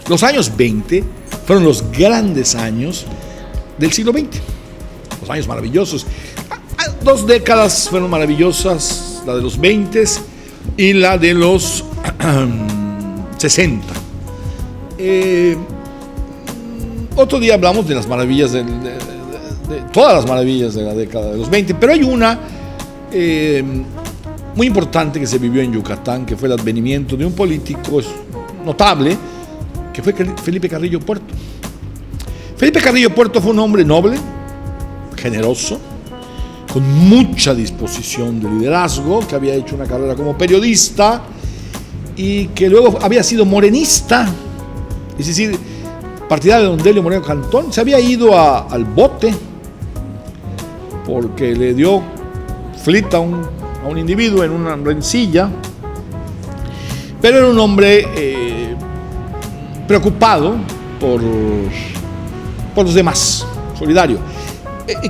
Los años 20 fueron los grandes años del siglo XX, los años maravillosos. 2 décadas fueron maravillosas, la de los 20 y la de los 60. Otro día hablamos de las maravillas, de todas las maravillas de la década de los 20, pero hay una muy importante que se vivió en Yucatán, que fue el advenimiento de un político notable, que fue Felipe Carrillo Puerto. Felipe Carrillo Puerto fue un hombre noble, generoso, con mucha disposición de liderazgo, que había hecho una carrera como periodista y que luego había sido morenista, es decir, partidario de don Delio Moreno Cantón. Se había ido al bote porque le dio flit a un individuo en una rencilla, pero era un hombre preocupado por los demás, solidario.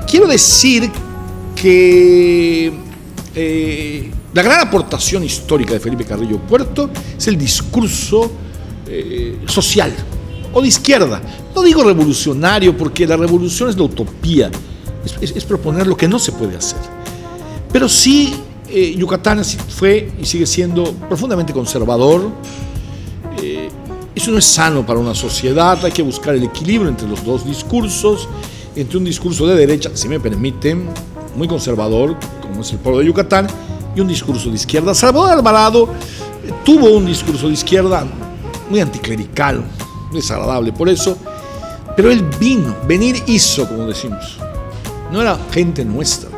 Quiero decir que la gran aportación histórica de Felipe Carrillo Puerto es el discurso social o de izquierda. No digo revolucionario, porque la revolución es la utopía, es proponer lo que no se puede hacer. Pero sí, Yucatán fue y sigue siendo profundamente conservador. Eso no es sano para una sociedad. Hay que buscar el equilibrio entre los dos discursos, entre un discurso de derecha, si me permiten, muy conservador, como es el pueblo de Yucatán, y un discurso de izquierda. Salvador Alvarado tuvo un discurso de izquierda muy anticlerical, desagradable por eso, pero él hizo, como decimos. No era gente nuestra.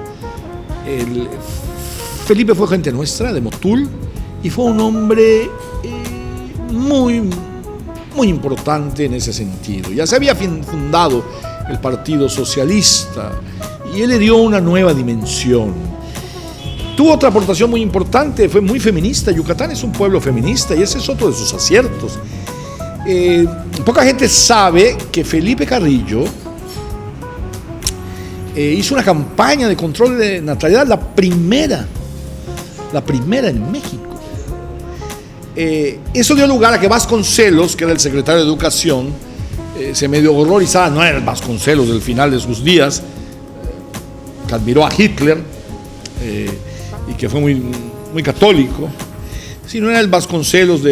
Felipe fue gente nuestra, de Motul, y fue un hombre muy, muy importante en ese sentido. Ya se había fundado el Partido Socialista y él le dio una nueva dimensión. Tuvo otra aportación muy importante, fue muy feminista. Yucatán es un pueblo feminista y ese es otro de sus aciertos. Poca gente sabe que Felipe Carrillo hizo una campaña de control de natalidad, la primera en México. Eso dio lugar a que Vasconcelos, que era el secretario de Educación, se medio horrorizaba. No era el Vasconcelos del final de sus días, que admiró a Hitler y que fue muy, muy católico, sino era el Vasconcelos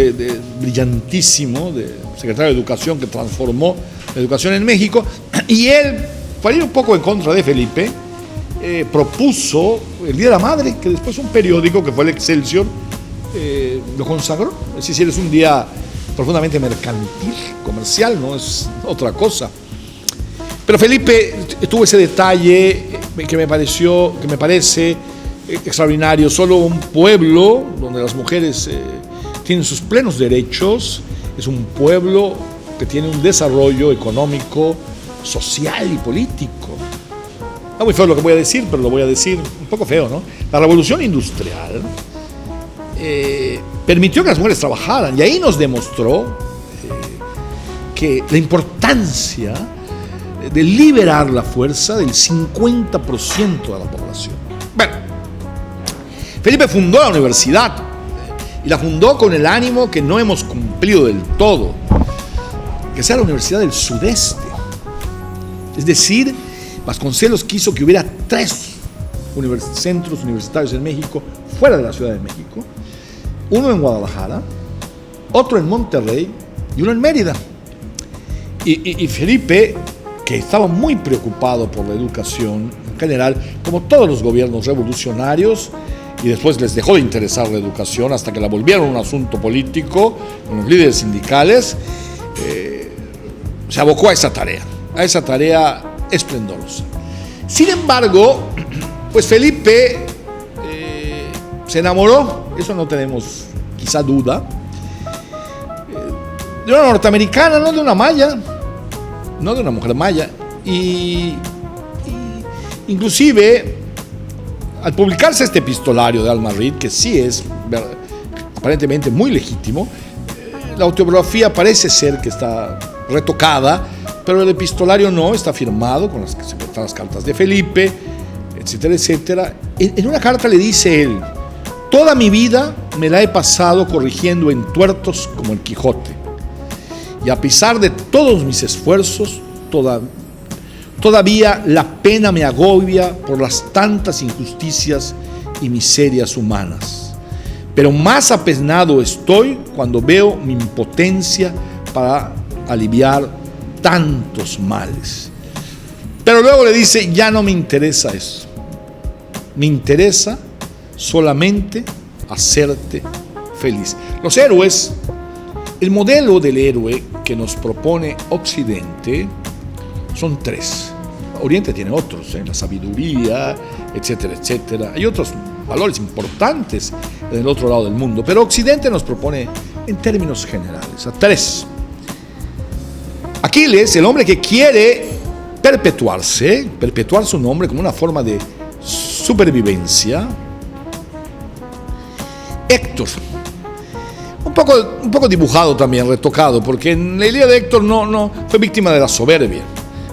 brillantísimo, de secretario de Educación, que transformó la educación en México. Y él, para ir un poco en contra de Felipe, propuso el Día de la Madre, que después un periódico, que fue el Excelsior, lo consagró. Es decir, es un día profundamente mercantil, comercial, no es otra cosa. Pero Felipe tuvo ese detalle que me parece extraordinario. Solo un pueblo donde las mujeres tienen sus plenos derechos es un pueblo que tiene un desarrollo económico, social y político. Es muy feo lo que voy a decir, pero lo voy a decir un poco feo, ¿no? La revolución industrial permitió que las mujeres trabajaran, y ahí nos demostró que la importancia de liberar la fuerza del 50% de la población. Bueno, Felipe fundó la universidad y la fundó con el ánimo que no hemos cumplido del todo, que sea la Universidad del Sudeste. Es decir, Vasconcelos quiso que hubiera 3 centros universitarios en México, fuera de la Ciudad de México, uno en Guadalajara, otro en Monterrey y uno en Mérida. Y Felipe, que estaba muy preocupado por la educación en general, como todos los gobiernos revolucionarios, y después les dejó de interesar la educación hasta que la volvieron un asunto político con los líderes sindicales, se abocó a esa tarea esplendorosa. Sin embargo, pues Felipe se enamoró, eso no tenemos quizá duda, de una norteamericana, no de una maya, no de una mujer maya, y inclusive al publicarse este epistolario de Alma Reed, que sí es aparentemente muy legítimo, la autobiografía parece ser que está retocada, pero el epistolario no, está firmado con las cartas de Felipe, etcétera, etcétera. En una carta le dice él: toda mi vida me la he pasado corrigiendo entuertos como el Quijote, Y a pesar de todos mis esfuerzos, todavía la pena me agobia por las tantas injusticias y miserias humanas. Pero más apenado estoy cuando veo mi impotencia para aliviar tantos males. Pero luego le dice, ya no me interesa eso. Me interesa solamente hacerte feliz. Los héroes, el modelo del héroe que nos propone Occidente son tres. Oriente tiene otros, la sabiduría, etcétera, etcétera. Hay otros valores importantes en el otro lado del mundo, pero Occidente nos propone en términos generales a tres. Aquiles, el hombre que quiere perpetuar su nombre como una forma de supervivencia. Héctor, un poco dibujado también, retocado, porque en la Ilíada de Héctor no fue víctima de la soberbia,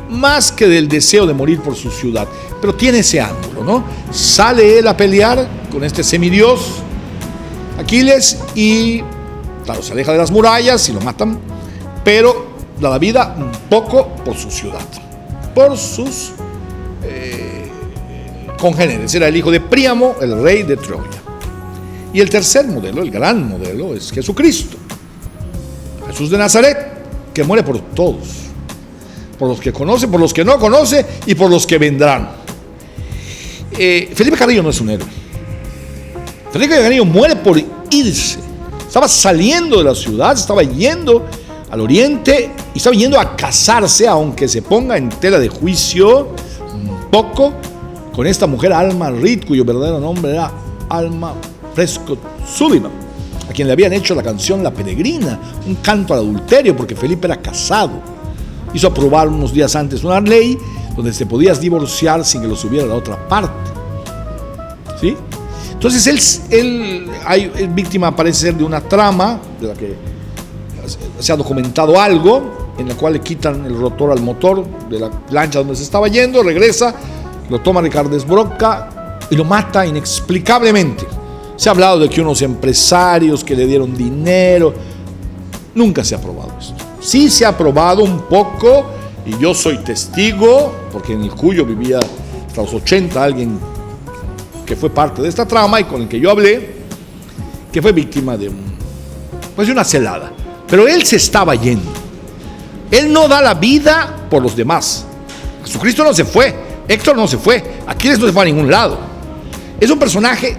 más que del deseo de morir por su ciudad, pero tiene ese ángulo, ¿no? Sale él a pelear con este semidios Aquiles y, claro, se aleja de las murallas y lo matan, pero da la vida un poco por su ciudad, por sus congéneres. Era el hijo de Príamo, el rey de Troya. Y el tercer modelo, el gran modelo, es Jesucristo, Jesús de Nazaret, que muere por todos, por los que conoce, por los que no conoce y por los que vendrán. Felipe Carrillo no es un héroe. Felipe Carrillo muere por irse. Estaba saliendo de la ciudad, estaba yendo al oriente y estaba yendo a casarse, aunque se ponga en tela de juicio un poco, con esta mujer Alma Reed, cuyo verdadero nombre era Alma Prescott Sullivan, a quien le habían hecho la canción La Peregrina, un canto al adulterio, porque Felipe era casado. Hizo aprobar unos días antes una ley donde se podías divorciar sin que lo subiera la otra parte. ¿Sí? Entonces él es víctima, parece ser, de una trama de la que se ha documentado algo, en la cual le quitan el rotor al motor de la lancha donde se estaba yendo, regresa, lo toma Ricardes Broca y lo mata inexplicablemente. Se ha hablado de que unos empresarios que le dieron dinero. Nunca se ha probado esto. Sí se ha probado un poco, y yo soy testigo, porque en el Cuyo vivía hasta los 80 alguien que fue parte de esta trama y con el que yo hablé, que fue víctima de una celada. Pero él se estaba yendo. Él no da la vida por los demás. Jesucristo no se fue, Héctor no se fue, Aquiles no se fue a ningún lado. Es un personaje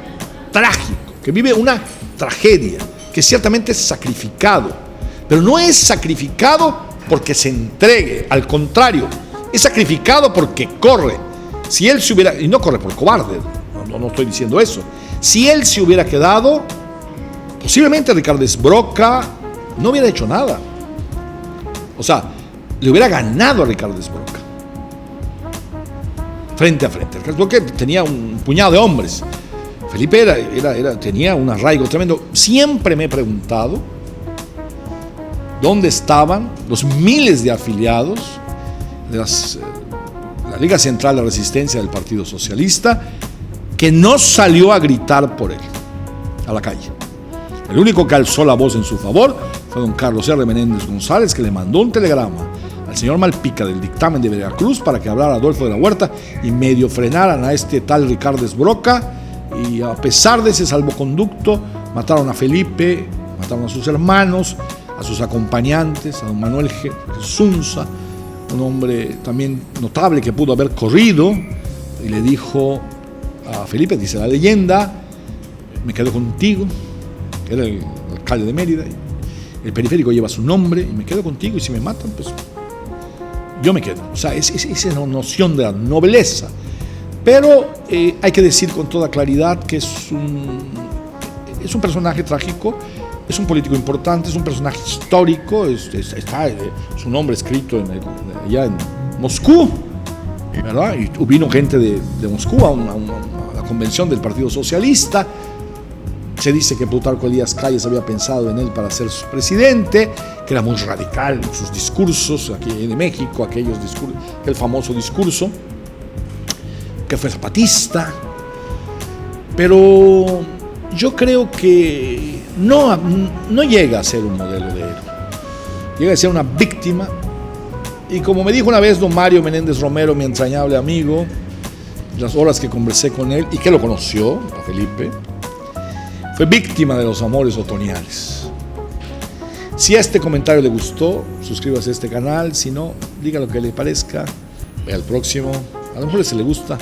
trágico, que vive una tragedia, que ciertamente es sacrificado, pero no es sacrificado porque se entregue, al contrario, es sacrificado porque corre. Si él se hubiera, y no corre por cobarde, no estoy diciendo eso, si él se hubiera quedado, posiblemente Ricardes Broca no hubiera hecho nada. O sea, le hubiera ganado a Ricardes Broca frente a frente. Ricardes Broca tenía un puñado de hombres. Felipe tenía un arraigo tremendo. Siempre me he preguntado dónde estaban los miles de afiliados de la Liga Central de Resistencia del Partido Socialista que no salió a gritar por él a la calle. El único que alzó la voz en su favor fue don Carlos R. Menéndez González, que le mandó un telegrama al señor Malpica del dictamen de Veracruz para que hablara Adolfo de la Huerta y medio frenaran a este tal Ricardes Broca. Y a pesar de ese salvoconducto, mataron a Felipe, mataron a sus hermanos, a sus acompañantes, a don Manuel Zunza, un hombre también notable que pudo haber corrido, y le dijo a Felipe, dice la leyenda, me quedo contigo, que era el alcalde de Mérida, el periférico lleva su nombre, y me quedo contigo, y si me matan, pues yo me quedo. O sea, es esa noción de la nobleza. Pero hay que decir con toda claridad que es un personaje trágico, es un político importante, es un personaje histórico, está su nombre escrito allá en Moscú, ¿verdad? Y vino gente de Moscú a la convención del Partido Socialista. Se dice que Plutarco Elías Calles había pensado en él para ser su presidente, que era muy radical en sus discursos aquí en México, aquel famoso discurso, que fue zapatista, pero yo creo que no llega a ser un modelo de héroe. llega a ser una víctima. Y como me dijo una vez don Mario Menéndez Romero, mi entrañable amigo, las horas que conversé con él y que lo conoció, a Felipe, fue víctima de los amores otoñales. Si a este comentario le gustó, suscríbase a este canal. Si no, diga lo que le parezca. Vea el próximo. A lo mejor si le gusta.